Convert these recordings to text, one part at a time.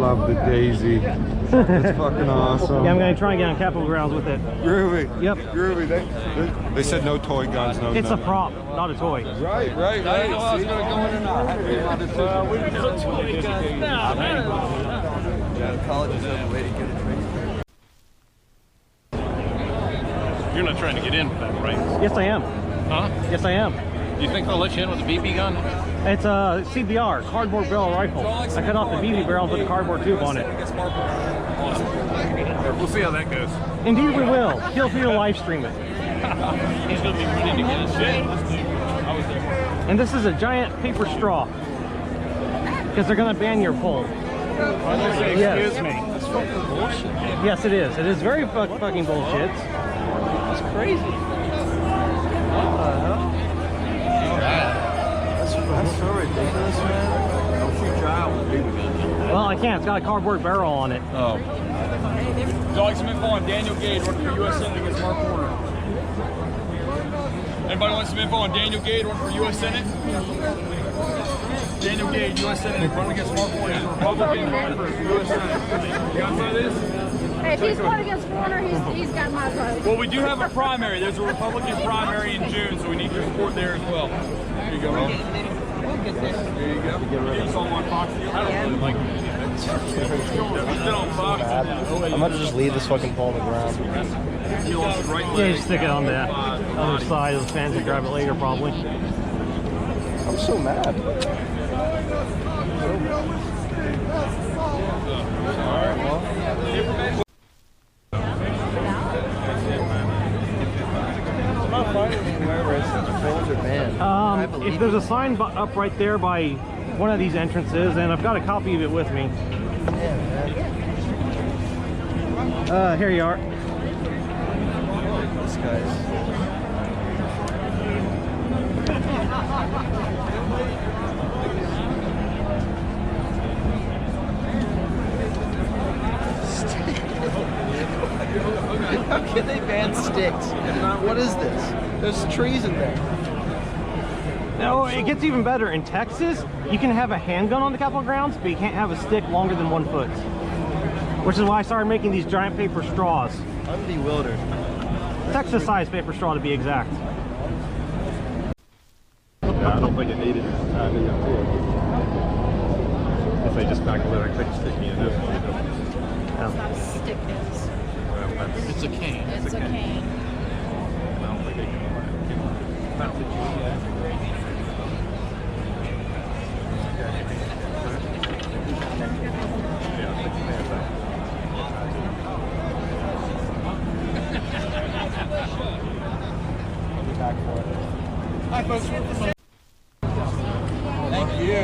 love the daisy. It's fucking awesome. Yeah, I'm gonna try and get on Capitol grounds with it. Groovy. Yep. Groovy. They said no toy guns, no. It's a prop, not a toy. Right. I didn't know I was going to go in or not. We no toy guns. No. College is on the way to get a trade. You're not trying to get in with that, right? Yes, I am. Huh? Yes, I am. Do you think they'll let you in with a BB gun? It's a CBR, cardboard barrel rifle. I cut off the BB barrel and put the cardboard tube on it. Awesome. We'll see how that goes. Indeed we will. Feel free to live stream it. He's going to be ready to get his shit. And this is a giant paper straw. Because they're going to ban your pull. Excuse me. That's fucking bullshit. Yes, it is. It is very fucking bullshit. That's crazy. What the hell? That's so ridiculous, man. Don't shoot your eye with a BB gun. Well, I can't. It's got a cardboard barrel on it. Oh. Dog, some info on Daniel Gade working for U.S. Senate against Mark Warner. Anybody want some info on Daniel Gade working for U.S. Senate? Daniel Gade, U.S. Senate, running against Mark Warner. He's a Republican running for U.S. Senate. You guys know this? Hey, if he's going against Warner, he's got my vote. Well, we do have a primary. There's a Republican primary in June, so we need your support there as well. There you go, man. There you go. You saw him on Fox. I don't really like him. He's been on Fox. I'm about to just leave this fucking pole on the ground. He lost his right Yeah, leg. you stick it on the other side of the fence and grab it later, probably. I'm so mad. I'm not finding anywhere where it says poles are banned. If there's a sign up right there by one of these entrances, and I've got a copy of it with me. Here you are. This guy's. How can they ban sticks? What is this? There's trees in there. No, it gets even better. In Texas, you can have a handgun on the Capitol grounds, but you can't have a stick longer than 1 foot. Which is why I started making these giant paper straws. I'm bewildered. Texas-sized paper straw, to be exact. Yeah, I don't think it needed if they just back a little, they could stick me in this one. It's not a stick, It's a cane. it's a cane. I don't think they can mount the Hi, folks. Thank you.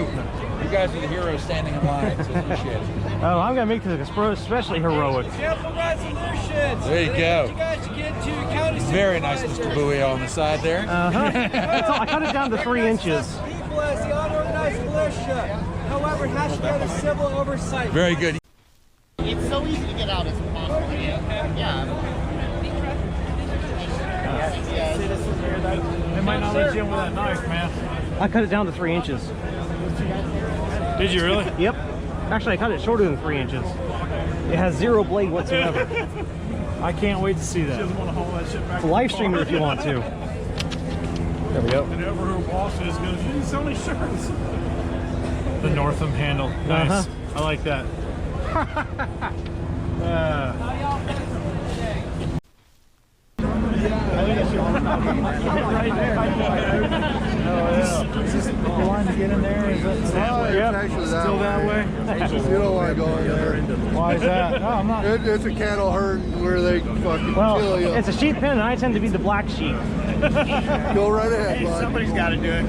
You guys are the heroes standing in line, so appreciate it. Oh, I'm gonna make this especially heroic. There you go. Very nice, Mr. Bowie, on the side there. I cut it down to 3 inches. People as the unorganized militia. However, it has to get a civil oversight. Very good. It's so easy to get out as possible. Yeah. They might not let you in with that knife, man. I cut it down to 3 inches. Did you really? Yep. Actually, I cut it shorter than 3 inches. It has 0 blade whatsoever. I can't wait to see that. It's a live streamer if you want to. There we go. And over her boss is goes, you sell me shirts. The Northam handle. Nice. I like that. Is this the line to get in there? Is that way? Yep. Actually Still that way? You don't want to go in there. Why is that? No, I'm not. It's a cattle herd where they fucking Well, kill you. it's a sheep pen, and I tend to be the black sheep. Go right ahead, bud. Somebody's got to do it.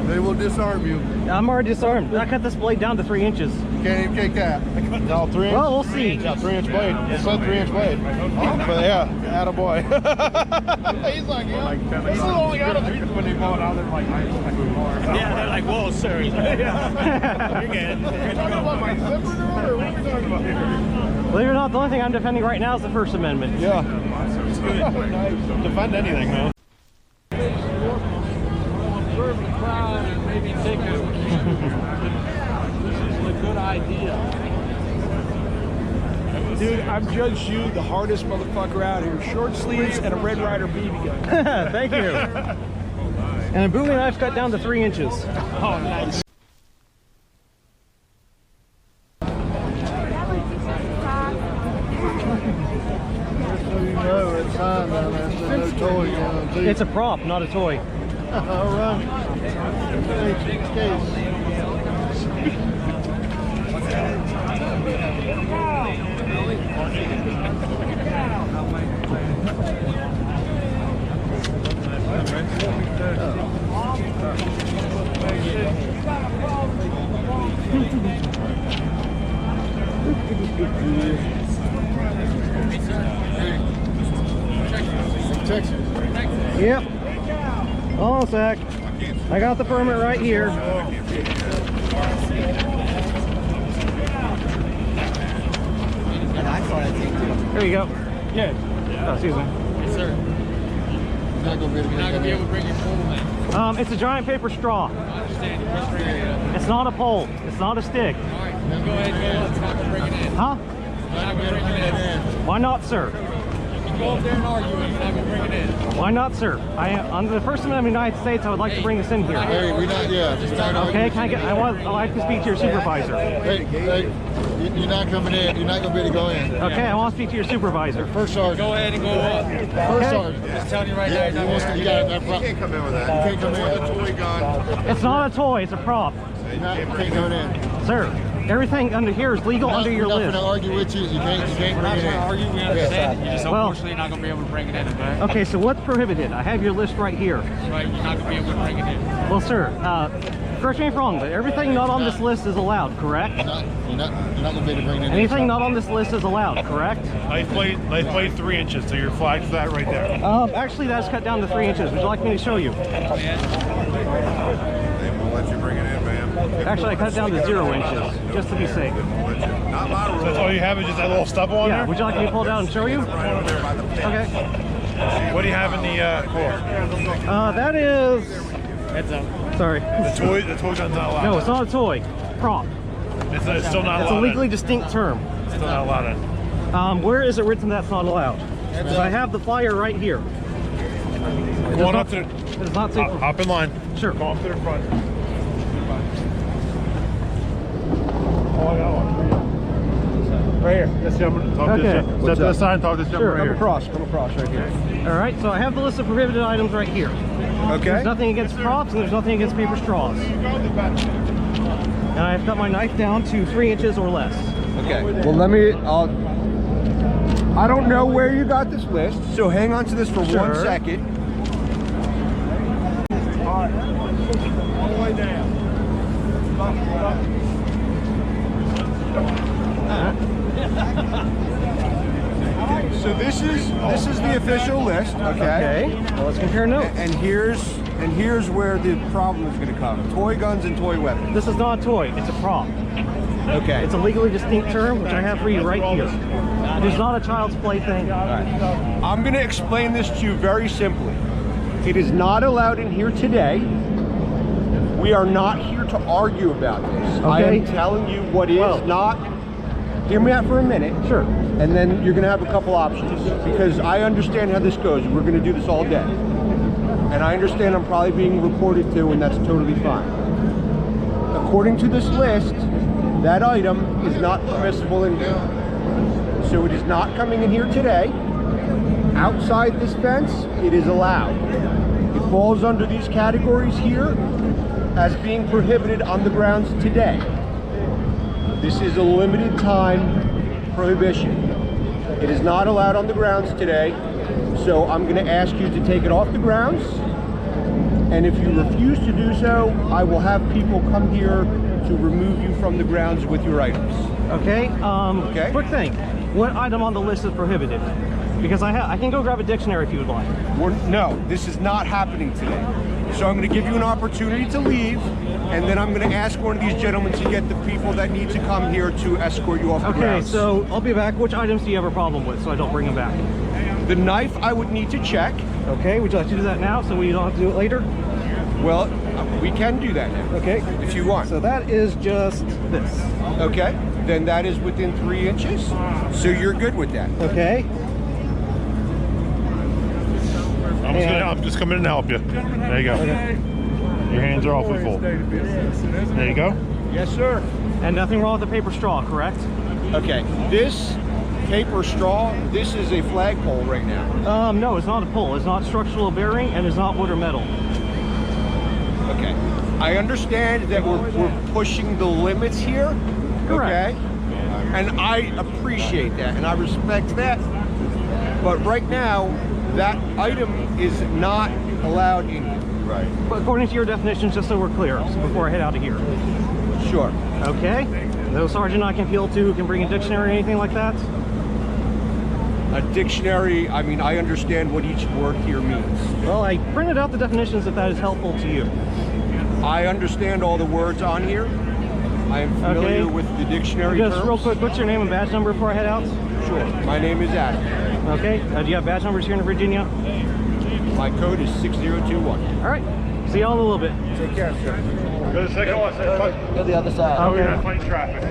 They will disarm you. I'm already disarmed. I cut this blade down to 3 inches. You can't even kick that. No, 3 inch. Well, we'll see. Yeah, 3 inch blade. It said 3 inch blade. But yeah, attaboy. He's like, yeah. This is only got a 3 when they bought out. They're like, Yeah, they're like, whoa, sir. You're good. Believe it or not, the only thing I'm defending right now is the First Amendment. Yeah. Defend anything, man. Observe the crowd and maybe take a good idea. Dude, I've judged you the hardest motherfucker out here. Short sleeves and a Red Ryder BB gun. Thank you. And a bowie knife's cut down to 3 inches. Oh, nice. It's a prop, not a toy. All right. Texas. Yep. Hold on a sec. I got the permit right here. There you go. Yeah. Oh, excuse me. Yes, sir. You're not going to be able to bring your pole in. It's a giant paper straw. I understand. You must bring it in. It's not a pole. It's not a stick. All right, you go ahead and go. It's not going to bring it in. Huh? It's not going to bring it in. Why not, sir? You can go up there and argue it. You're not going to bring it in. Why not, sir? Under the First Amendment of the United States, I would like to bring this in here. Hey, we not, yeah. Just not Okay, can I get? I'd like to speak to your supervisor. Hey, you're not coming in. You're not going to be able to go in. Okay, I want to speak to your supervisor. First sergeant. Go ahead and go up. First sergeant. Just telling you right Yeah, now. you can't come in with that. You can't come in. Toy gun. It's not a toy. It's a prop, You can't go in. sir. Everything under here is legal under your We're list. not going to argue with you. You can't We're not bring it trying to in. argue. We understand. You just Well- unfortunately not going to be able to bring it in, okay? Okay, so what's prohibited? I have your list right here. Right, you're not going to be able to bring it in. Well, sir, correct me if I'm wrong, but everything not on this list is allowed, correct? You're not going to be able to bring it in. Anything not on this list is allowed, correct? Knife blade 3 inches, so your flag's that right there. Actually, that's cut down to 3 inches. Would you like me to show you? We'll let you bring it in, ma'am. Actually, I cut it down to 0 inches, just to be safe. Not my So rule. that's all you have is just that little stubble on Yeah, there? would you like me to pull it out and show you? Right over there by the pen. Okay. What do you have in the core? That is... Heads up. Sorry. The toy gun's not allowed. No, it's not a toy. Prop. It's still not It's a allowed. legally distinct term. It's still not allowed. Where is it written that's not allowed? Because I have the flyer right here. Go on up to It's not the, super. hop in line. Sure. Go up to the front. Oh, I got one. Right here. This gentleman. Talk to this Okay. gentleman. Step to the side and talk to this gentleman Sure, right here. come across right here. All right, so I have the list of prohibited items right here. Okay. There's nothing against props and there's nothing against paper straws. And I've cut my knife down to 3 inches or less. Okay. Well, let me. I don't know where you got this list, so hang on to this for Sure. 1 second. All right. All the way down. So this is the official list, okay? Okay, well, let's compare notes. And here's where the problem is going to come: toy guns and toy weapons. This is not a toy, it's a prop. Okay. It's a legally distinct term, which I have for you right here. It is not a child's plaything. I'm going to explain this to you very simply. It is not allowed in here today. We are not here to argue about this. I Okay. am telling you what is Well. not. Hear me out for a minute. Sure. And then you're going to have a couple options, because I understand how this goes. We're going to do this all day. And I understand I'm probably being reported to, and that's totally fine. According to this list, that item is not permissible in here. So it is not coming in here today. Outside this fence, it is allowed. It falls under these categories here as being prohibited on the grounds today. This is a limited time prohibition. It is not allowed on the grounds today, so I'm going to ask you to take it off the grounds. And if you refuse to do so, I will have people come here to remove you from the grounds with your items. Okay, Okay. quick thing. What item on the list is prohibited? Because I can go grab a dictionary if you would like. No, this is not happening today. So I'm going to give you an opportunity to leave, and then I'm going to ask one of these gentlemen to get the people that need to come here to escort you off the Okay, grounds. so I'll be back. Which items do you have a problem with so I don't bring them back? The knife I would need to check. Okay, would you like to do that now so we don't have to do it later? Well, we can do that now. Okay. If you want. So that is just this. Okay. Then that is within 3 inches. So you're good with that. Okay. I'm just coming in to help you. There you go. Okay. Your hands are awfully full. There you go. Yes, sir. And nothing wrong with the paper straw, correct? Okay. This paper straw, this is a flagpole right now. No, it's not a pole. It's not structural bearing, and it's not wood or metal. Okay. I understand that we're pushing the limits here. Correct. Okay. And I appreciate that, and I respect that. But right now, that item is not allowed in here. Right. But according to your definitions, just so we're clear, so before I head out of here. Sure. Okay. No sergeant I can appeal to who can bring a dictionary or anything like that? A dictionary, I mean, I understand what each word here means. Well, I printed out the definitions if that is helpful to you. I understand all the words on here. I am familiar Okay. with the dictionary Just terms. real quick, what's your name and badge number before I head out? Sure. My name is Adam. Okay. Do you have badge numbers here in Virginia? My code is 6021. All right. See y'all in a little bit. Take care, sir. Go to the second one. Go the other side. Oh, Okay. yeah, fight traffic.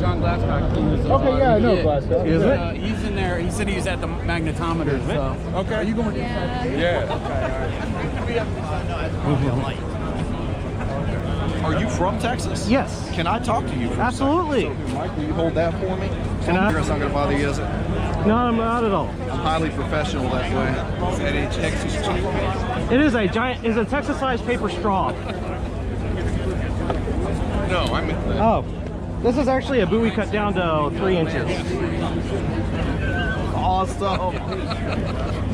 John Glasscock. Okay, yeah, I know Glasgow. Is it? He's in there. He said he was at the magnetometer. So. Okay. Are you going? Yeah. Are you from Texas? Yes. Can I talk to you? For Absolutely. a second? Mike, will you hold that for me? Can I? It's not going to bother you, is it? No, not at all. I'm highly professional that way. Is that a Texas chief? It is a giant, it's a Texas-sized paper straw. No, I meant that. Oh, this is actually a buoy cut down to 3 inches. Awesome.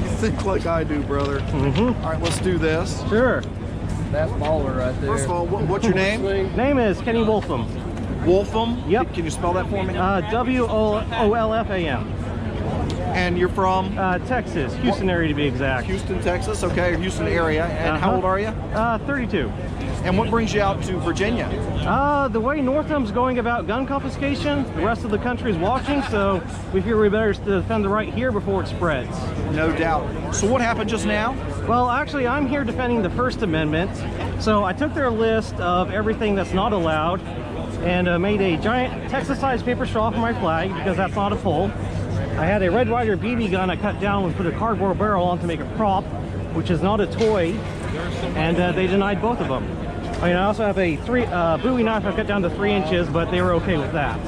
You think like I do, brother. Mm-hmm. All right, let's do this. Sure. That's baller right there. First of all, what's your name? Name is Kenny Wolfam. Wolfam? Yep. Can you spell that for me? W-O-L-F-A-M. And you're from? Texas, Houston area to be exact. Houston, Texas, okay, or Houston area. And how old are you? 32. And what brings you out to Virginia? The way Northam's going about gun confiscation, the rest of the country is watching, so we figure we better defend the right here before it spreads. No doubt. So what happened just now? Well, actually, I'm here defending the First Amendment. So I took their list of everything that's not allowed and made a giant Texas-sized paper straw for my flag because that's not a pole. I had a Red Ryder BB gun I cut down and put a cardboard barrel on to make a prop, which is not a toy, and they denied both of them. I mean, I also have a Bowie knife I cut down to 3 inches, but they were okay with that.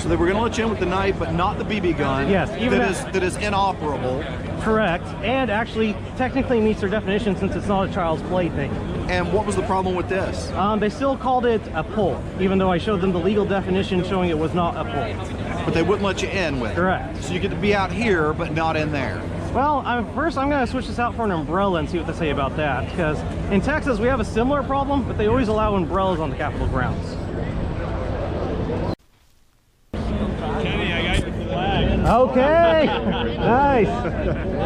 So they were going to let you in with the knife, but not the BB gun. Yes, even that is inoperable. Correct, and actually technically meets their definition since it's not a child's play thing. And what was the problem with this? They still called it a pole, even though I showed them the legal definition showing it was not a pole. But they wouldn't let you in with it. Correct. So you get to be out here, but not in there. Well, first I'm going to switch this out for an umbrella and see what they say about that, because in Texas we have a similar problem, but they always allow umbrellas on the Capitol grounds. Kenny, I got your flag. Okay, nice.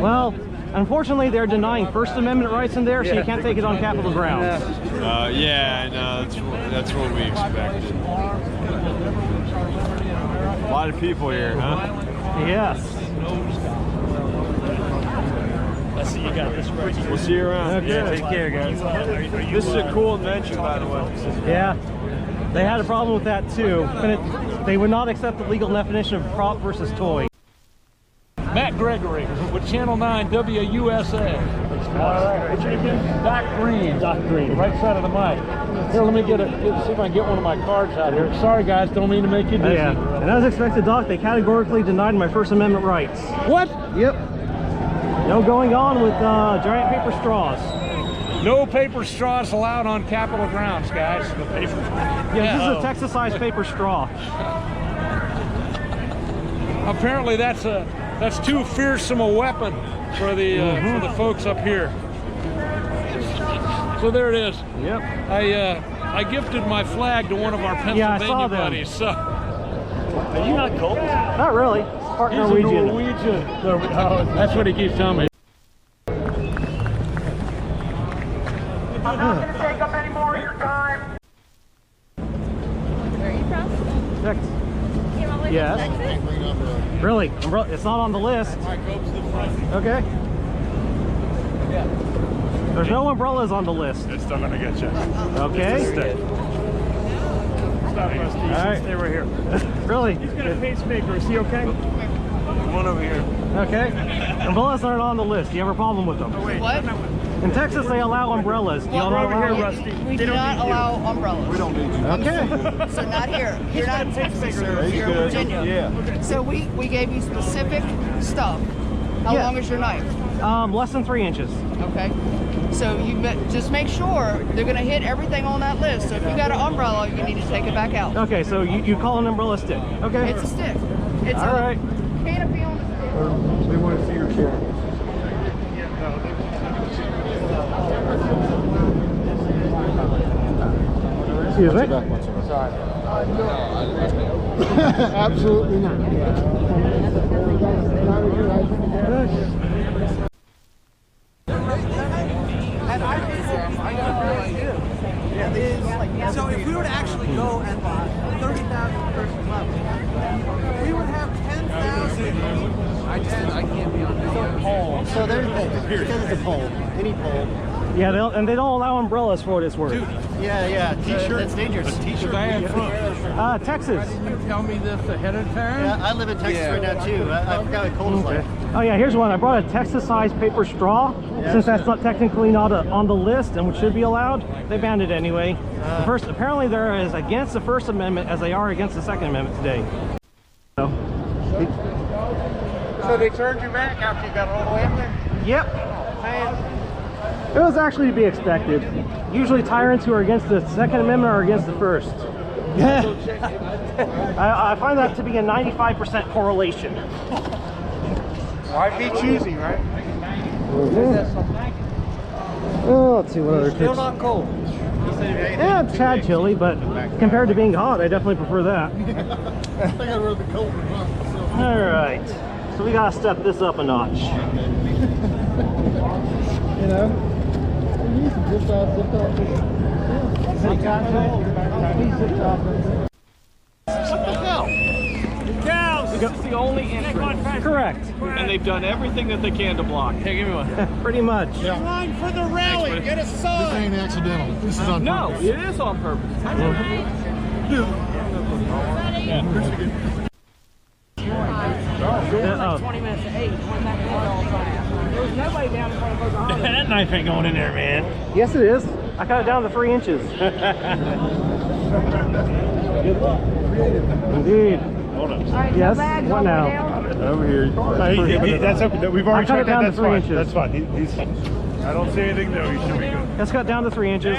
Well, unfortunately they're denying First Amendment rights in there, so you can't take it on Capitol grounds. Yeah, no, that's what we expected. A lot of people here, huh? Yes. I see you got this right. We'll see you around. Okay. Yeah, take care, guys. This is a cool invention, by the way. Yeah, they had a problem with that too. They would not accept the legal definition of prop versus toy. Matt Gregory with Channel 9 WUSA. All right, what's your name? Doc Green. Doc Green. Right side of the mic. Here, let me see if I can get one of my cards out here. Sorry, guys, don't mean to make you dizzy. Yeah, and as expected, Doc, they categorically denied my First Amendment rights. What? Yep. No going on with giant paper straws. No paper straws allowed on Capitol grounds, guys. Yeah, this is a Texas-sized paper straw. Apparently, that's too fearsome a weapon for the folks up here. So there it is. Yep. I gifted my flag to one of our Pennsylvania buddies. So. Are you not cold? Not really. Part He's Norwegian. a Norwegian. That's what he keeps telling me. I'm not going to take up any more of your time. Where are you from? correct. Yes. Really? It's not on the list. Okay. There's no umbrellas on the list. It's still gonna get you. Okay. Stop, Rusty. All right. Stay right here. Really? He's got a pacemaker. Is he okay? One over here. Okay. Umbrellas aren't on the list. Do you have a problem with them? What? In Texas, they allow umbrellas. Do you Well, all over here, allow Rusty. We do not allow umbrellas. We don't need you. Okay. So not here. You're not in Texas, you're He's in good. Virginia. Yeah. So we gave you specific stuff. How Yeah. long is your knife? Less than 3 inches. Okay. So just make sure they're gonna hit everything on that list. So if you got an umbrella, you need to take it back out. Okay, so you call an umbrella stick. Okay. It's a stick. It's All a right. canopy on the stick. They want to see your chair. Excuse me. Absolutely not. So if we were to actually go at the 30,000 person level, we would have 10,000. I can't be on video. So there's because it's a pole, any pole. Yeah, they don't allow umbrellas for what it's worth. Yeah, t-shirt. That's dangerous. T-shirt. Texas. Tell me this ahead of time. Yeah, I live in Texas right now too. I forgot what cold is like. Oh yeah, here's one. I brought a Texas-sized paper straw. Since that's not technically not on the list and should be allowed, they banned it anyway. Apparently they're as against the First Amendment as they are against the Second Amendment today. So they turned you back after you got all the way up there? Yep. Man. It was actually to be expected. Usually tyrants who are against the Second Amendment are against the First. I find that to be a 95% correlation. Why be choosy, right? Oh, let's see what other Still tips. not cold. Yeah, it's tad chilly, but compared to being hot, I definitely prefer that. I think I'd rather be cold than hot myself. All right, so we gotta step this up a notch. You know? You can zip off. Cows! This is the only entrance. Correct. And they've done everything that they can to block. Hey, give me one. Pretty much. Line for the rally. Get a This sign. ain't accidental. This is on No, purpose. it is on purpose. Oh. 20 minutes to 8. There's nobody down in front of those arms. That knife ain't going in there, man. Yes, it is. I cut it down to 3 inches. Indeed. Hold on. Yes. What now? Over here. That's okay. We've already I cut it checked that. down to That's 3 fine. inches. That's fine. I don't see anything new. He should be good. Let's cut down to 3 inches.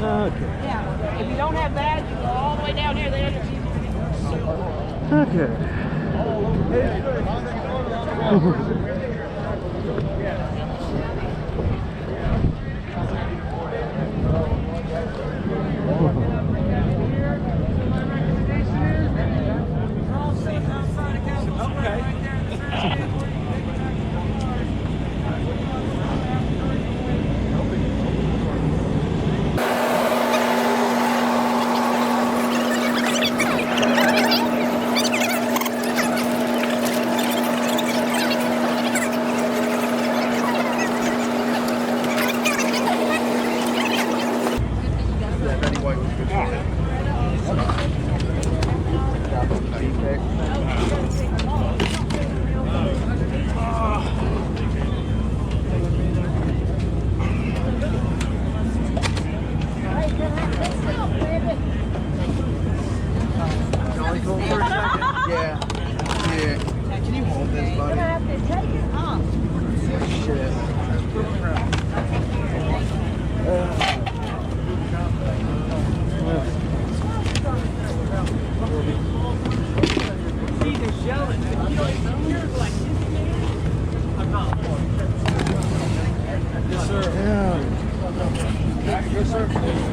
Okay. Yeah. If you don't have bags, you go all the way down here. Okay. Yeah. Can you hold this, buddy? Shit. Yes, sir. Yes, sir.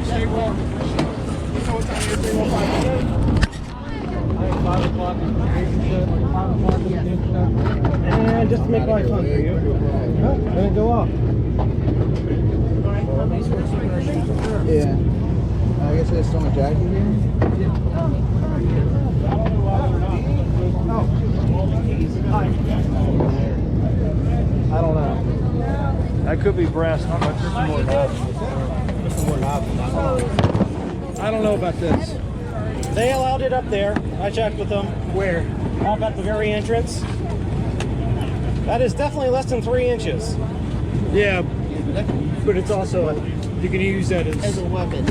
Stay warm. You know what time it is? 5 o'clock. And just to make life fun for you. Oh, let it go off. Yeah. I guess there's still a jacket here. I don't know. That could be brass knuckles. I don't know about this. They allowed it up there. I checked with them. Where? Up at the very entrance. That is definitely less than 3 inches. Yeah, but it's also you can use that as a weapon.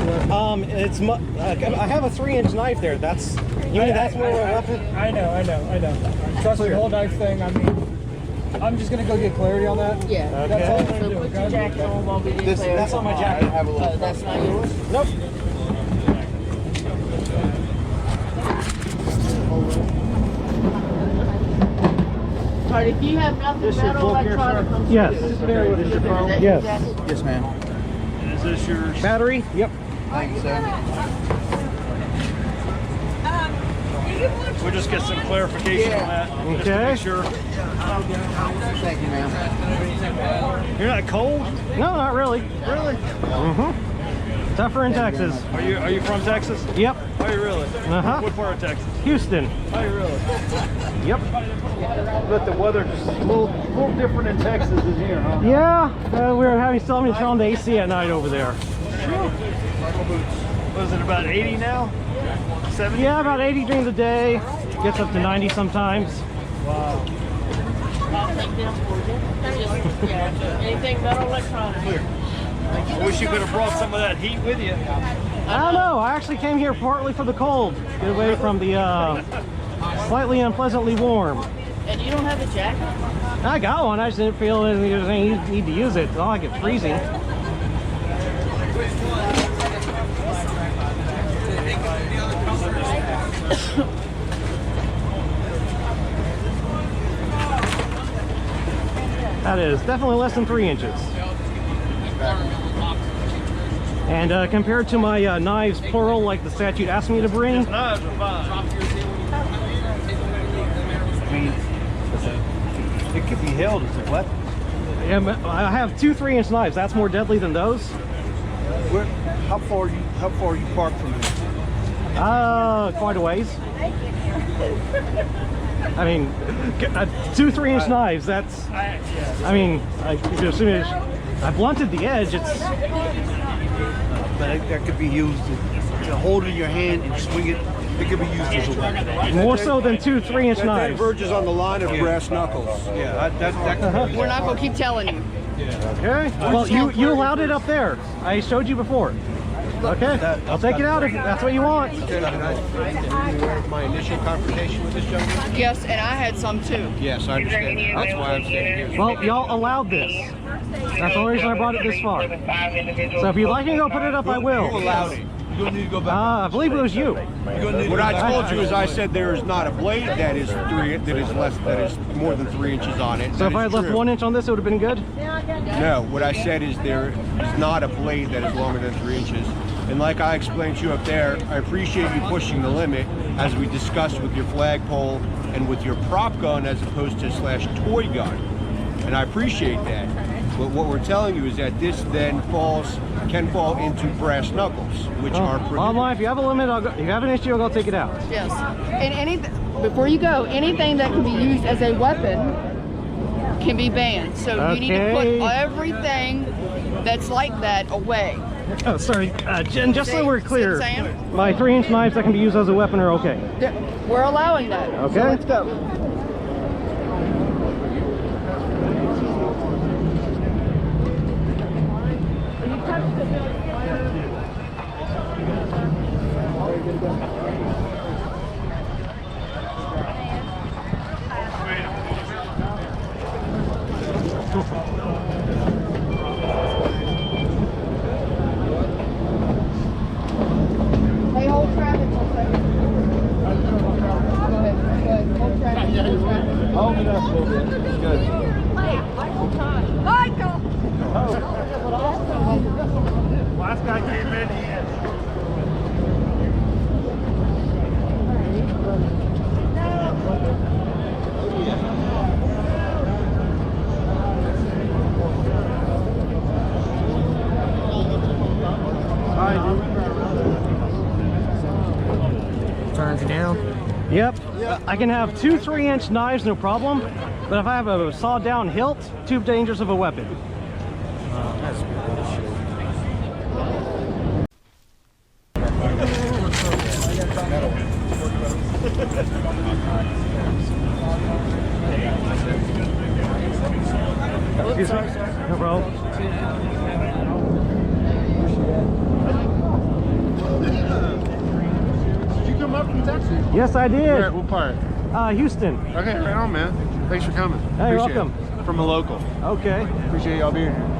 It's I have a 3-inch knife there. That's that's more of a weapon. I know. Trust me, the whole knife thing. I mean, I'm just gonna go get clarity on that. Yeah. Okay. That's all I'm gonna do. Put your jacket on while we get clarity. That's on my jacket. I have a little. That's not yours? Nope. All right, if you have nothing metal electronic, Yes. Yes. Yes, ma'am. Is this yours? Battery? Yep. Thank you, sir. We'll just get some clarification on that. Just to Okay. make sure. Thank you, ma'am. You're not cold? No, not really. Really? Tougher in Texas. Are you from Texas? Yep. Are you really? Uh-huh. What part of Texas? Houston. Are you really? Yep. But the weather just a little different in Texas than here, huh? Yeah. We were having still having to turn on the AC at night over there. Was it about 80 now? 70? Yeah, about 80 during the day. Gets up to 90 sometimes. Wow. Anything metal electronic. I wish you could have brought some of that heat with you. I don't know. I actually came here partly for the cold. Get away from the slightly unpleasantly warm. And you don't have a jacket? I got one. I just didn't feel that you need to use it. It's not like it's freezing. That is definitely less than 3 inches. And compared to my knives plural, like the statute asked me to bring, Knives are fine. I mean, it could be held as a weapon. I have 2 3-inch knives. That's more deadly than those. How far you parked from here? Quite a ways. I mean, 2 3-inch knives. That's. I mean, as soon as I blunted the edge, it's. But that could be used to hold it in your hand and swing it. It could be used as a weapon. More so than 2 3-inch That knives. verges on the line of brass knuckles. Yeah, that We're not going to keep telling you. Okay. Well, you allowed it up there. I showed you before. Okay. I'll take it out if that's what you want. My initial confrontation with this gentleman? Yes, and I had some too. Yes, I understand. That's why I'm standing here. Well, y'all allowed this. That's the only reason I brought it this far. So if you'd like me to go put it up, I will. Who allowed it? You're going to need to go back. I believe it was you. What I told you is I said there is not a blade that is more than 3 inches on it. So if I had left 1 inch on this, it would have been good? No, what I said is there is not a blade that is longer than 3 inches. And like I explained to you up there, I appreciate you pushing the limit as we discussed with your flagpole and with your prop gun as opposed to / toy gun. And I appreciate that. But what we're telling you is that this then can fall into brass knuckles, which are Online, if you have a limit, if you have an issue, I'll go take it out. Yes. And before you go, anything that can be used as a weapon can be banned. So you need to put everything that's like that away. Oh, sorry. Jen, just so we're clear, See what I'm saying? my 3-inch knives that can be used as a weapon are okay. We're allowing that. Okay. So let's go. Hey, hold traffic for a second. Go ahead. Hold traffic. Hold it up a little bit. Good. Michael! Last guy came in, he had Turns you down. Yep. I can have 2 3-inch knives, no problem. But if I have a sawed down hilt, too dangerous of a weapon. That's bullshit. Excuse me? No problem. Did you come up from Texas? Yes, I did. Where, what part? Houston. Okay, right on, man. Thanks for coming. Hey, you're Appreciate welcome. it. From a local. Okay. Appreciate y'all being here.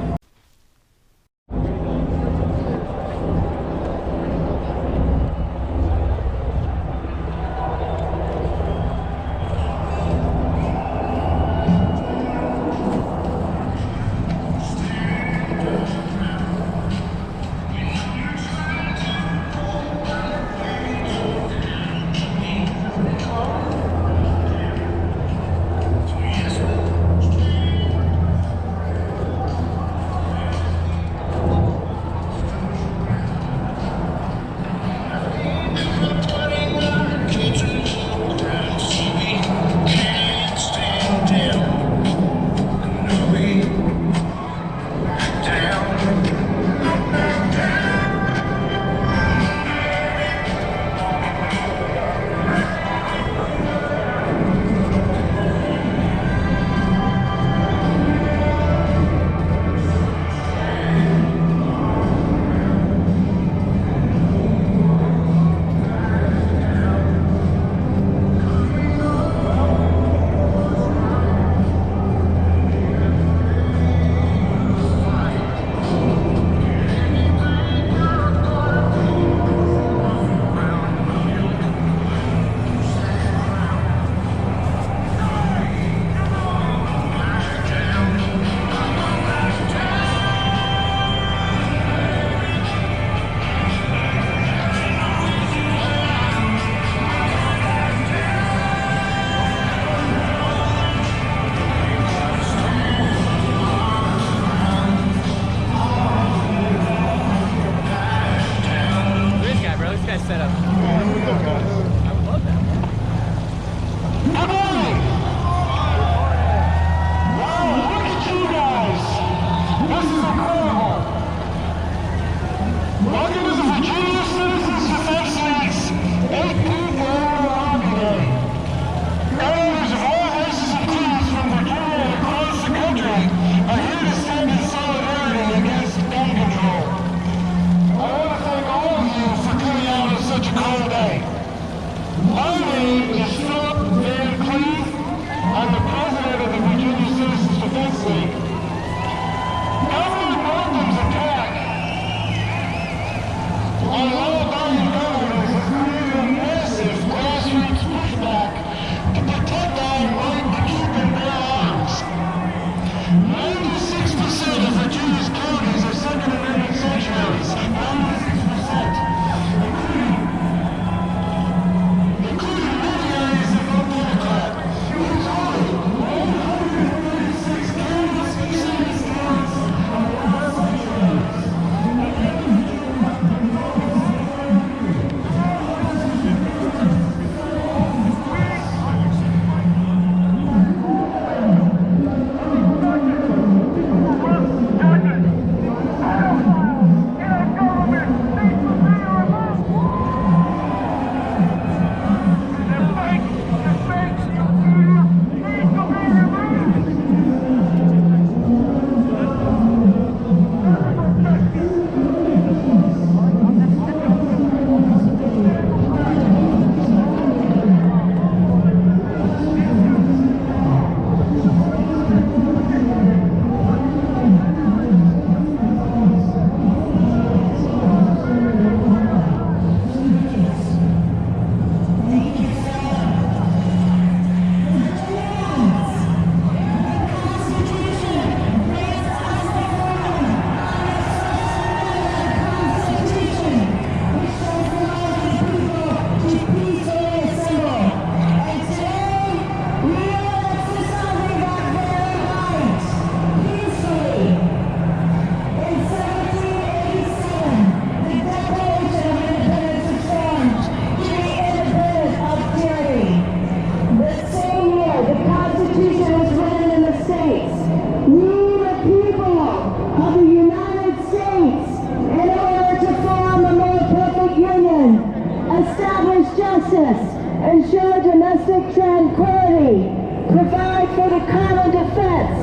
establish justice, ensure domestic tranquility, provide for the common defense,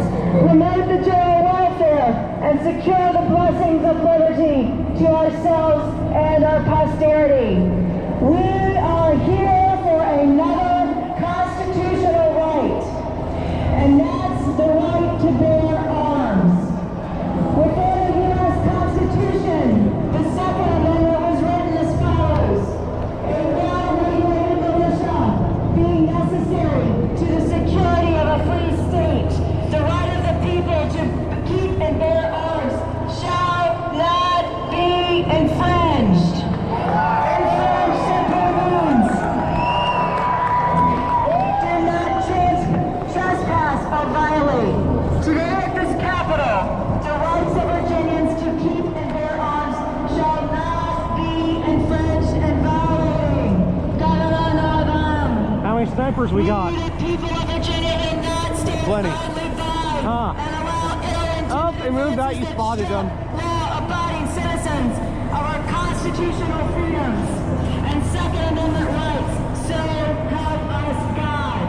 promote the general welfare, and secure the blessings of liberty to ourselves and our posterity. We are here for another constitutional right, and that's the right to bear arms. Within the U.S. Constitution, the Second Amendment was written as follows: a well-regulated militia being necessary to the security of a free state, the right of the people to keep and bear arms shall not be infringed. Infringe simply means do not trespass or violate. Today at this Capitol, the rights of Virginians to keep and bear arms shall not be infringed and violating. Governor Northam. How many snipers we got? The people of Virginia do not stand Plenty. idly by Huh. and allow ill-intentioned Oh, they moved out. You spotted them. law-abiding citizens of our constitutional freedoms and Second Amendment rights. So help us God.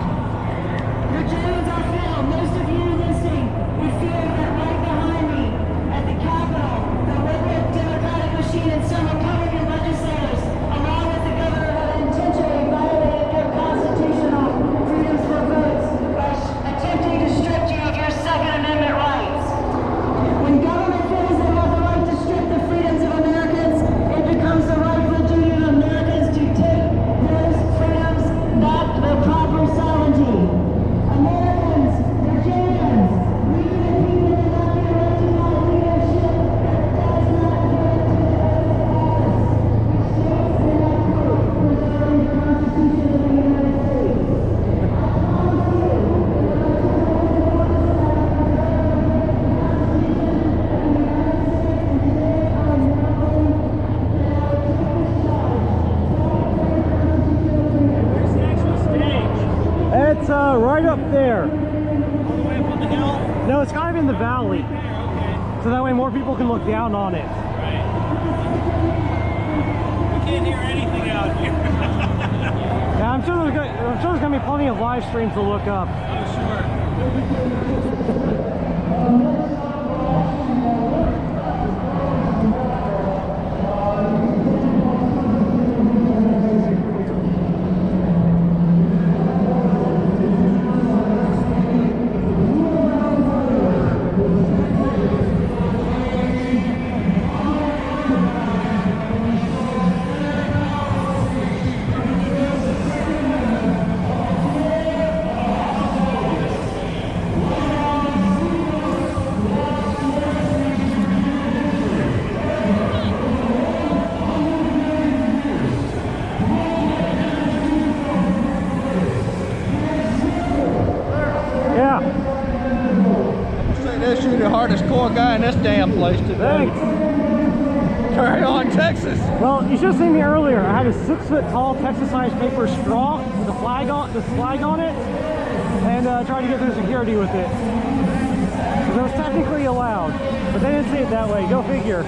Virginians are filled. Most of you listening would feel that right behind me at the Capitol, the liberal Democratic machine and some Republican legislators, along with the governor, have intentionally violated your constitutional freedoms for votes by attempting to strip you of your Second Amendment rights. When government feels they have the right to strip the freedoms of Americans, it becomes the rightful duty of Americans to take those freedoms back to their proper sovereignty. Americans, Virginians, we the people do not be elected by leadership that does not guarantee us. Which states in that quote, preserving the Constitution of the United States. I promise you, It's right up there. All the way up on the hill? No, it's kind of in the valley. Okay. So that way more people can look down on it. Right. We can't hear anything out here. Yeah, I'm sure there's gonna be plenty of live streams to look up. Oh, sure. You're the hardest core guy in this damn place today. Thanks. Carry on, Texas. Well, you should have seen me earlier. I had a 6-foot-tall Texas-sized paper straw with the flag on it, and tried to get through security with it. Because it was technically allowed, but they didn't see it that way. Go figure.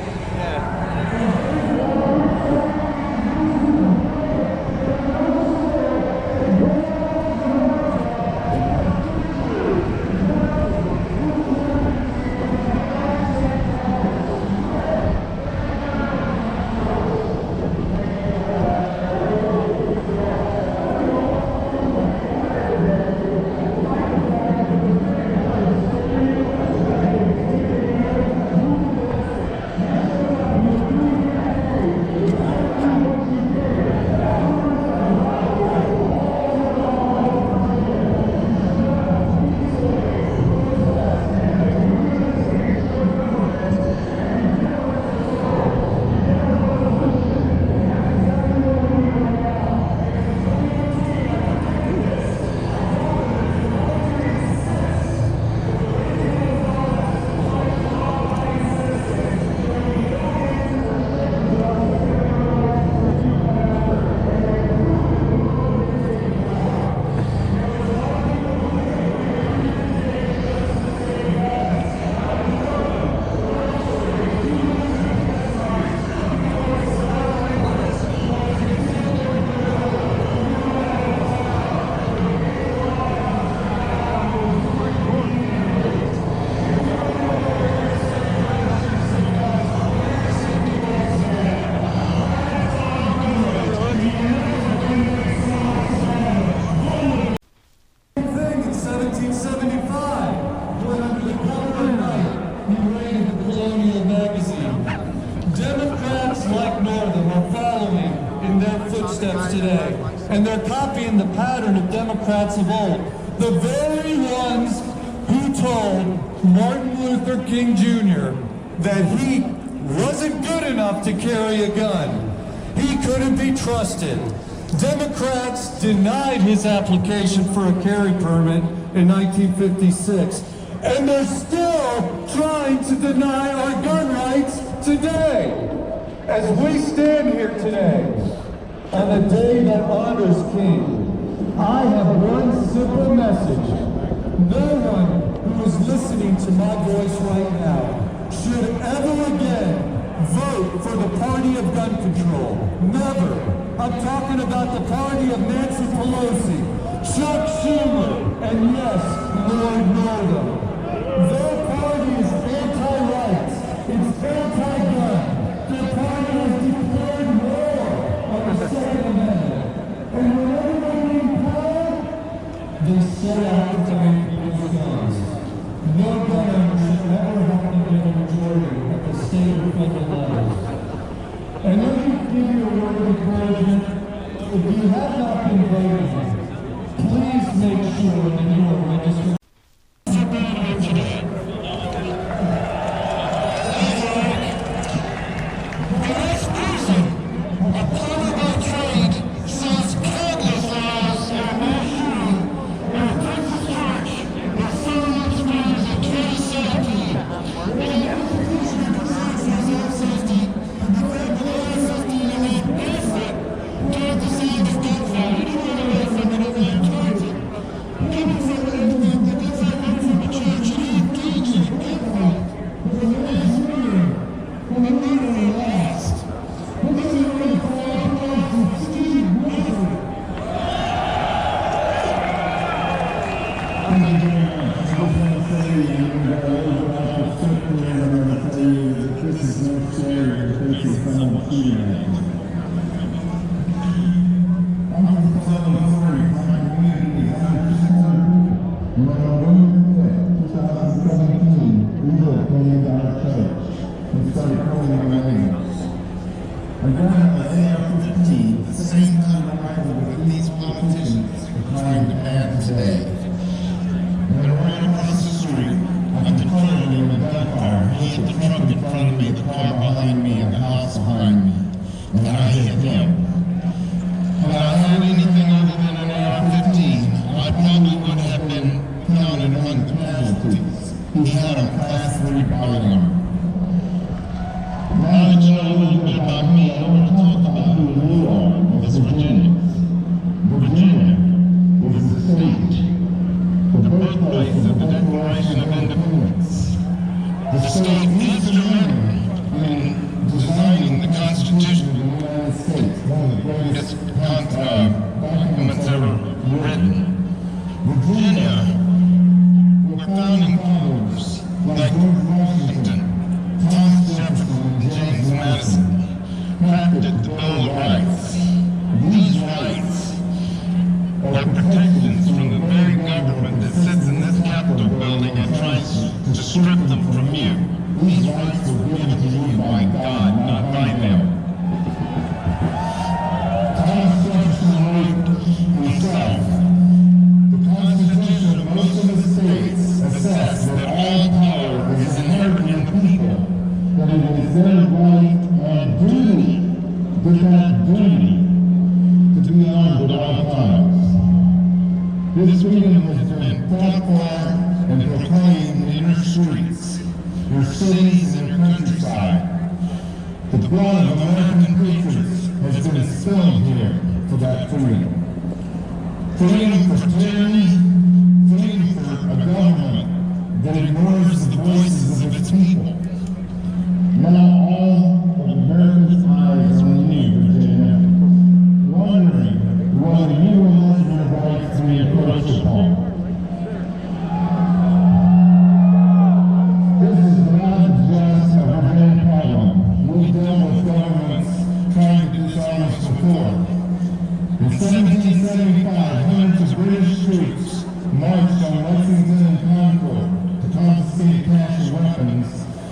are following in their footsteps today, and they're copying the pattern of Democrats of old. The very ones who told Martin Luther King Jr. that he wasn't good enough to carry a gun. He couldn't be trusted. Democrats denied his application for a carry permit in 1956, and they're still trying to deny our gun rights today. As we stand here today, on a day that honors King, I have one simple message. No one who is listening to my voice right now should ever again vote for the party of gun control. Never. I'm talking about the party of Nancy Pelosi, Chuck Schumer, and yes, Lord Northam. Their party is anti-rights. It's anti-gun. Their party has declared war on the Second Amendment. And whenever they need power, they set out to make people's guns. No gun owner should ever have to get a majority at the state or federal level. And let me give you a word of encouragement. If you have not been voting, please make sure that you are registered.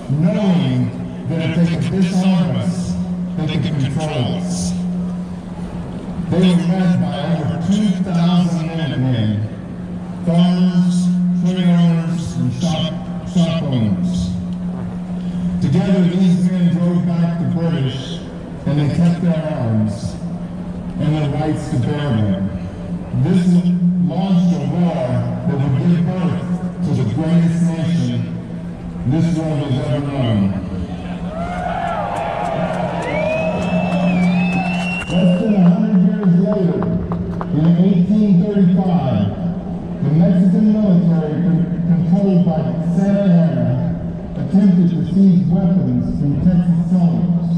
Knowing that if they could disarm us, they could control control us. They were met by over 2,000 Minutemen, farmers, trade owners, and shop owners. Together, these men drove back the British, and they kept their arms and their rights to bear them. This launched a war that would give birth to the greatest nation this world has ever known. Less than 100 years later, in 1835, the Mexican military, controlled by Santa Anna, attempted to seize weapons from Texas soldiers.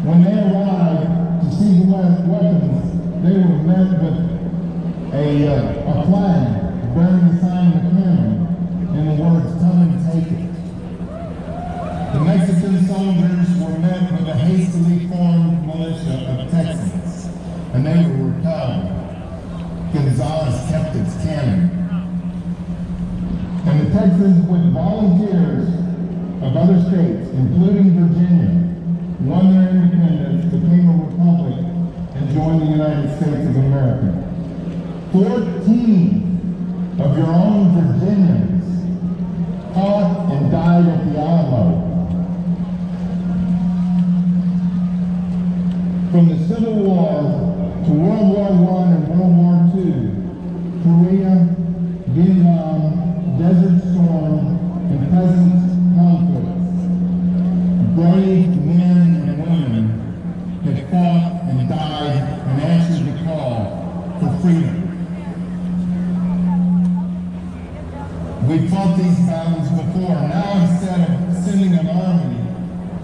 When they arrived to seize the weapons, they were met with a flag bearing the sign of the cannon and the words, "Come and take it." The Mexican soldiers were met with a hastily formed militia of Texans, and they were repelled. Gonzales kept its cannon. And the Texans, with volunteers of other states, including Virginia, won their independence, became a republic, and joined the United States of America. 14 of your own Virginians fought and died at the Alamo. From the Civil War to World War I and World War II, Korea, Vietnam, Desert Storm, and peasant conflicts, brave men and women have fought and died and answered the call for freedom. We've fought these battles before. Now, instead of sending an army,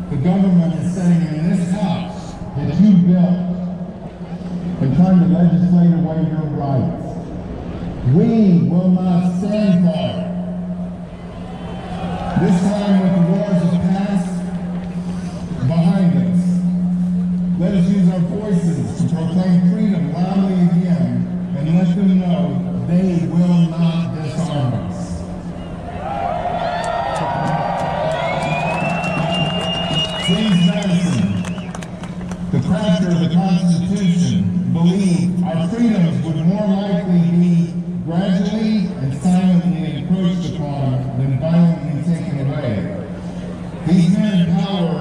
the government is sending in this house that you built and trying to legislate away your rights. We will not stand for it. This time, with the wars of past behind us, let us use our voices to proclaim freedom loudly again and let them know they will not disarm us. James Madison, the crafter of the Constitution, believed our freedoms would more likely be gradually and silently encroached upon than violently taken away. These men in power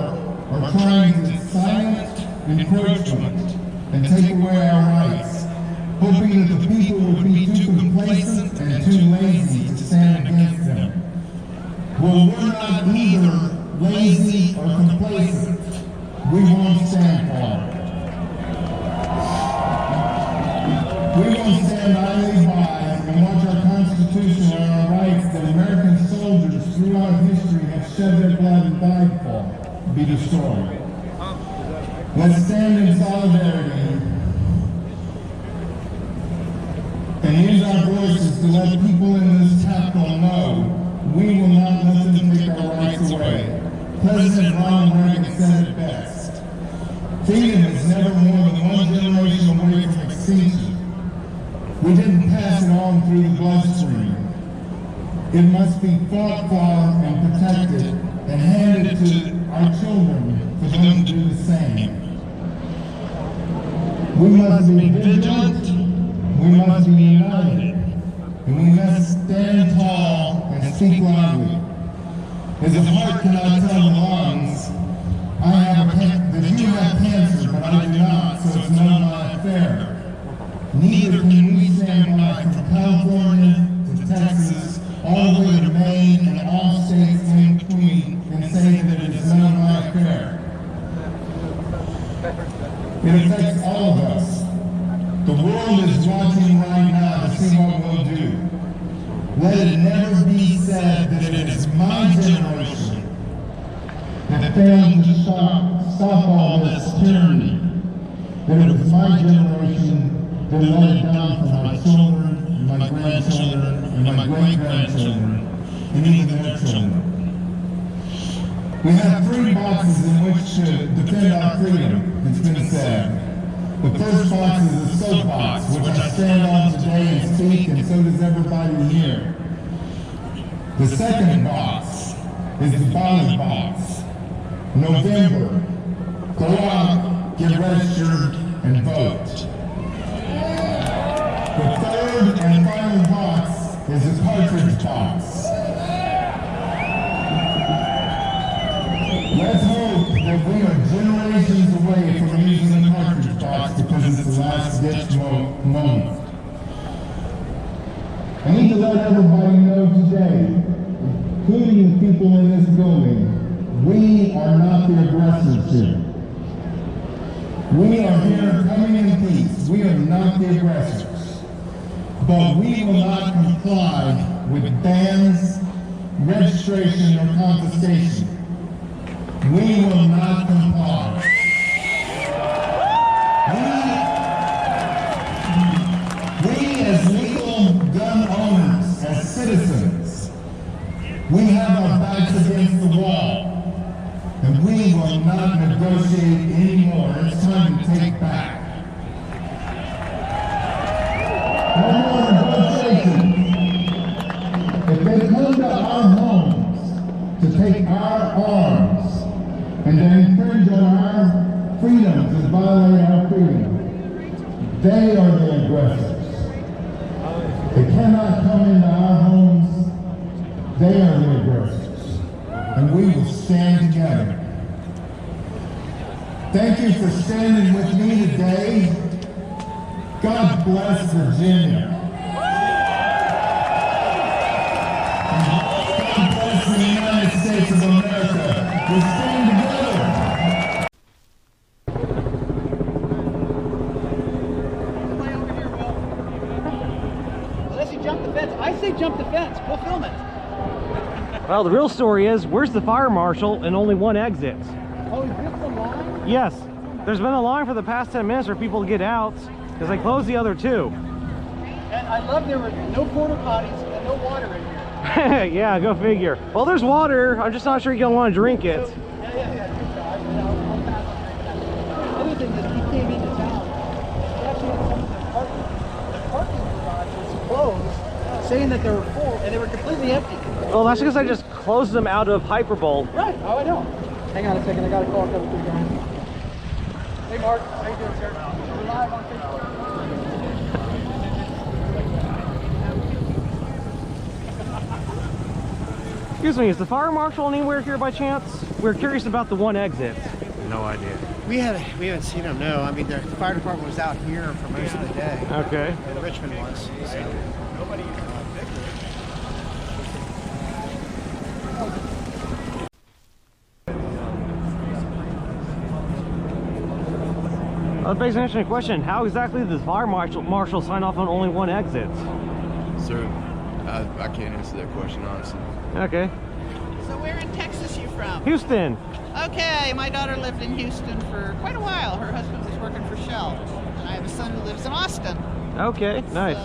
are trying to silence encroachment and take away our rights, hoping that the people will be too complacent and too lazy to stand against them. Well, we're not either lazy or complacent. We won't stand for it. We won't stand idly by and watch our Constitution and our rights that American soldiers throughout history have shed their blood and died for be destroyed. Let's stand in solidarity and use our voices to let people in this capital know we will not let them take our rights away. President Ronald Reagan said it best. Freedom is never more than one generation away from extinction. We didn't pass it on through the bloodstream. It must be fought for and protected and handed to our children for them to do the same. We must be vigilant, we must be united, and we must stand tall and speak loudly. As the heart cannot tell the lungs, that you have cancer, but I do not, so it's none of my affair. Neither can we stand by from California to Texas, all the way to Maine and all states in between, and say that it is none of my affair. It affects all of us. The world is watching right now to see what we'll do. Let it never be said that it is my generation that failed to stop all this tyranny. That it was my generation that let it down for my children, and my grandchildren, and my great-grandchildren, and even their children. We have 3 boxes in which to defend our freedom, it's been said. The first box is the soapbox, which I stand on today and speak, and so does everybody here. The second box is the ballot box. November, go out get registered, and vote. The third and final box is the cartridge box. Let's hope that we are generations away from using the cartridge box because it's the last ditch moment. I need to let everybody know today, including the people in this building, we are not the aggressors here. We are here coming in peace. We are not the aggressors. But we will not comply with bans, registration, or confiscation. We will not comply. We as legal gun owners, as citizens, we have our backs against the wall. And we will not negotiate anymore. It's time to take back. No more negotiations. If they come to our homes to take our arms and to infringe on our freedoms and violate our freedom, they are the aggressors. They cannot come into our homes. They are the aggressors. And we will stand together. Thank you for standing with me today. God bless Virginia. God bless the United States of America. We stand together. Unless you jump the fence. I say jump the fence. We'll film it. Well, the real story is, where's the fire marshal and only one exit? Oh, is this the line? Yes, there's been a line for the past 10 minutes for people to get out because they closed the other two. And I love there were no porta potties and no water in here. Yeah, go figure. Well, there's water. I'm just not sure you're gonna want to drink it. So, yeah. I'll pass on drinking that. The other thing is we came into town. They actually had some of the parking garage was closed, saying that they were full, and they were completely empty. Well, that's because I just closed them out of hyperbole. Right. Oh, I know. Hang on a second. I got a call coming through, guys. Hey, Mark. How you doing, sir? We're live on Facebook. Excuse me, is the fire marshal anywhere here by chance? We're curious about the one exit. No idea. We haven't seen them, no. I mean, the fire department was out here for most of the day. Okay. And Richmond was. So. Nobody. That begs an interesting question. How exactly did the fire marshal sign off on only one exit? Sir, I can't answer that question, honestly. Okay. So where in Texas you from? Houston. Okay, my daughter lived in Houston for quite a while. Her husband was working for Shell. And I have a son who lives in Austin. Okay, nice.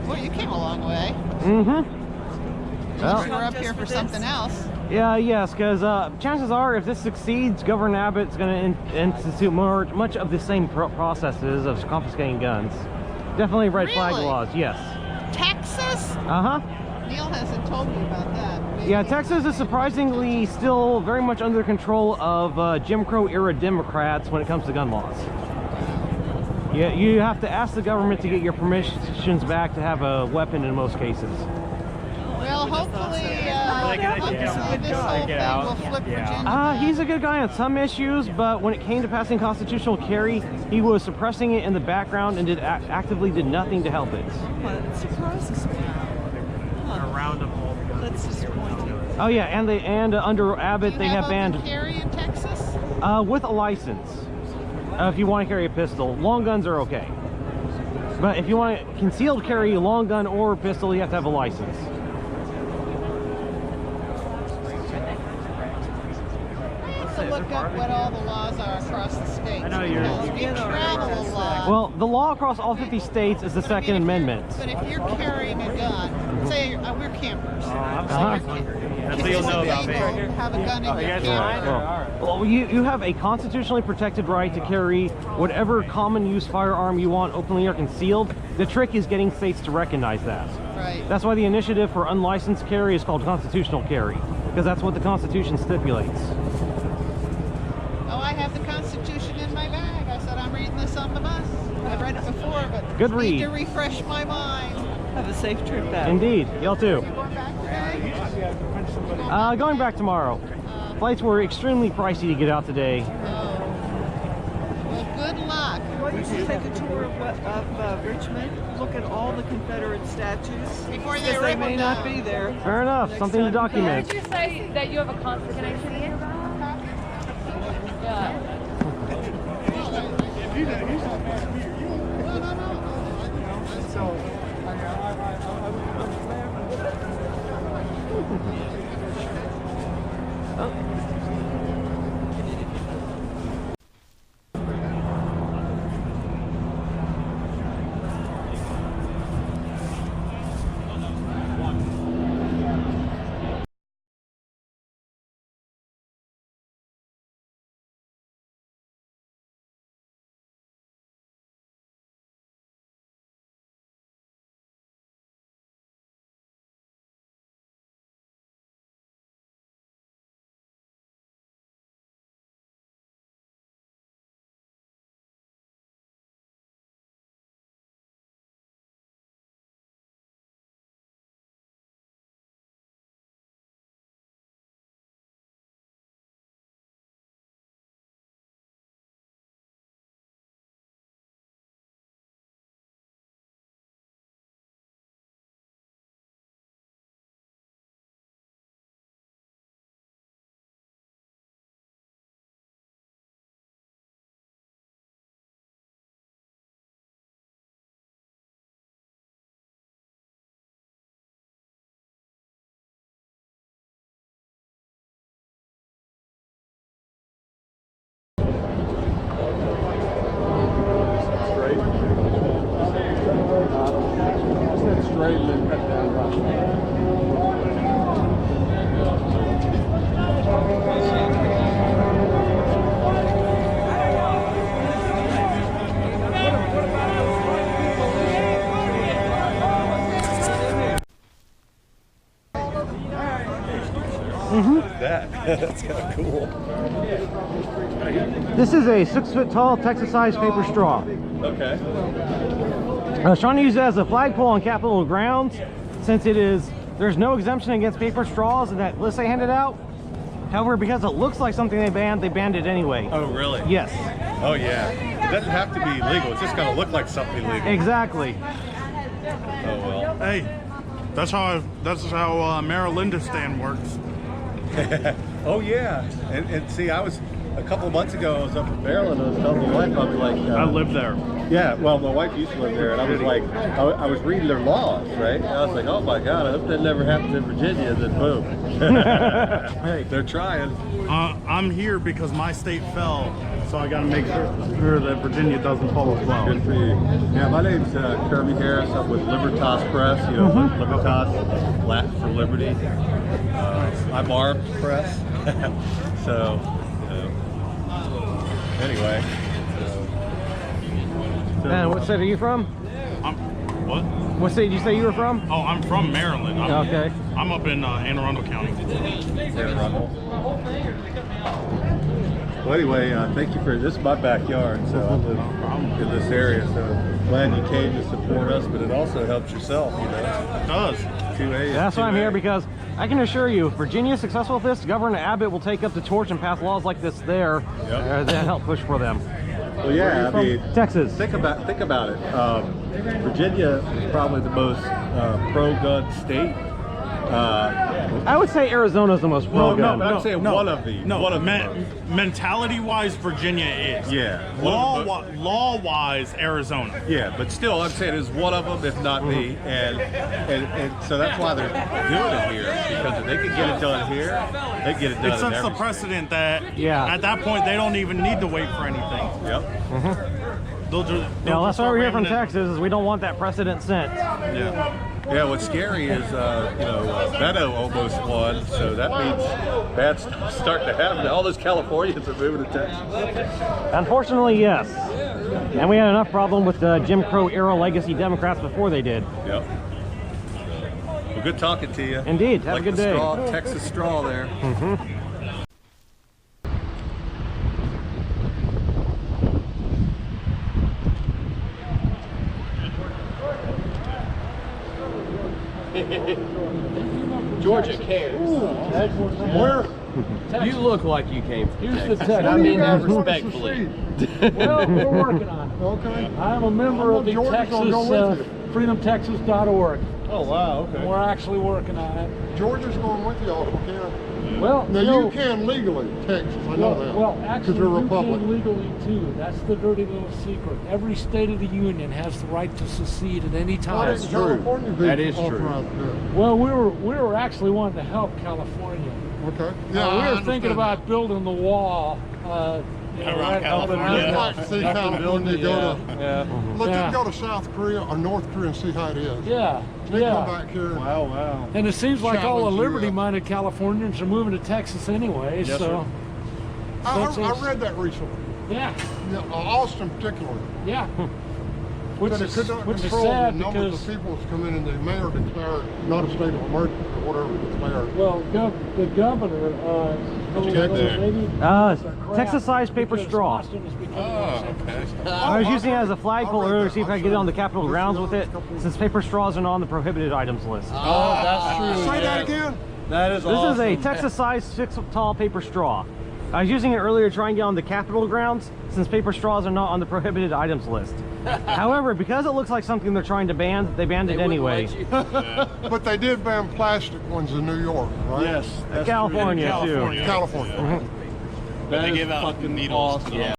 Well, you came a long way. Mm-hmm. Well, you were up here for something else. Yeah, yes, because chances are if this succeeds, Governor Abbott's going to institute much of the same processes of confiscating guns. Definitely red flag laws, yes. Texas? Uh-huh. Neil hasn't told me about that. Maybe. Yeah, Texas is surprisingly still very much under control of Jim Crow era Democrats when it comes to gun laws. Yeah, you have to ask the government to get your permissions back to have a weapon in most cases. Well, hopefully, this whole thing will flip Virginia. He's a good guy on some issues, but when it came to passing constitutional carry, he was suppressing it in the background and actively did nothing to help it. That surprises me. Around them all. That's disappointing. Oh yeah, and under Abbott they have banned carry in Texas? With a license. If you want to carry a pistol, long guns are okay. But if you want to concealed carry a long gun or a pistol, you have to have a license. To look up what all the laws are across the states. I know you're. You travel a lot. Well, the law across all 50 states is the Second Amendment. But if you're carrying a gun, say we're campers. That's what you'll know about me. Have a gun in your camper. Well, you have a constitutionally protected right to carry whatever common use firearm you want, openly or concealed. The trick is getting states to recognize that. Right. That's why the initiative for unlicensed carry is called constitutional carry, because that's what the Constitution stipulates. Oh, I have the Constitution in my bag. I said some of us. I've read it before, but Good need read. to refresh my mind. Have a safe trip back. Indeed. Y'all too. Going back today? Going back tomorrow. Flights were extremely pricey to get out today. Well, good luck. Why don't you take a tour of Richmond? Look at all the Confederate statues. Before they Because they rip may them not down. be there. Fair enough. Something to document. Did you say that you have a constant connection here? Yeah. That's kind of cool. This is a 6-foot tall Texas-sized paper straw. Okay. I was trying to use it as a flagpole on Capitol grounds, since there's no exemption against paper straws in that list they handed out. However, because it looks like something they banned it anyway. Oh, really? Yes. Oh, yeah. It doesn't have to be legal. It's just going to look like something legal. Exactly. Oh, well. Hey, that's how Marylinda stand works. Oh, yeah. And see, a couple of months ago, I was up in Maryland, and I was telling my wife, I was like... I live there. Yeah, well, my wife used to live there, and I was like, I was reading their laws, right? And I was like, oh my God, I hope that never happens in Virginia, and then boom. Hey, they're trying. I'm here because my state fell, so I got to make sure that Virginia doesn't fall as well. Good for you. Yeah, my name's Kirby Harris. I'm with Libertas Press, Libertas, Latin for Liberty. I'm Armed Press. So, anyway. And what state are you from? What? What state did you say you were from? Oh, I'm from Maryland. Okay. I'm up in Anne Arundel County. Anne Arundel. Well, anyway, thank you for this. Is my backyard, so I live in this area. So glad you came to support us, but it also helps yourself, you know. It does. That's why I'm here, because I can assure you, if Virginia is successful with this, Governor Abbott will take up the torch and pass laws like this there, and help push for them. Well, yeah, I mean, Texas. Think about it. Virginia is probably the most pro-gun state. I would say Arizona's the most pro-gun. I'd say one of these. Mentality-wise, Virginia is. Yeah. Law-wise, Arizona. Yeah, but still, I'm saying it's one of them, if not the. And so that's why they're doing it here, because if they can get it done here, they get it done. It sets the precedent that at that point they don't even need to wait for anything. Yep. That's why we're here from Texas, is we don't want that precedent set. Yeah. Yeah, what's scary is, Beto almost won, so that means bad stuff's starting to happen. All those Californians are moving to Texas. Unfortunately, yes. And we had enough problem with the Jim Crow era legacy Democrats before they did. Yep. Well, good talking to you. Indeed. Have a good day. Texas straw there. Georgia cares. Where? You look like you came from Here's Texas. the text. I mean that What do you guys want to respectfully. Well, we're working on it. Okay. I'm a member of the Georgia's gonna go with freedomtexas.org. Oh, wow, okay. We're actually working on it. Georgia's going with y'all if we can. Well, Now, you know, you can legally, Texas, I know that. Well, because actually, they're a you republic. can legally too. That's the dirty little secret. Every state of the union has the right to secede at any time. That's true. That is true. Well, we were actually wanting to help California. Okay. We were thinking about building the wall. I'd like to see California go to. Look, you go to South Korea or North Korea and see how it is. Yeah. They come back here. Wow. And it seems like all the challenge you. liberty-minded Californians are moving to Texas anyway. Yes, so. I read that recently. Yeah. Austin particularly. Yeah. Which But it is could not which is control sad the numbers because of people that's come in and the mayor declared not a state of emergency or whatever it's declared. well, the governor. Texas-sized paper straw. I was using it as a flagpole earlier to see if I could get it on the Capitol grounds with it, since paper straws are not on the prohibited items list. Oh, that's true. Say that again. That is This awesome. is a Texas-sized 6-foot-tall paper straw. I was using it earlier to try and get on the Capitol grounds, since paper straws are not on the prohibited items list. However, because it looks like something they're trying to ban, they banned it anyway. But they did ban plastic ones in New York, right? Yes. That's California, true. too. California. That They is give out fucking needles. awesome. Yeah.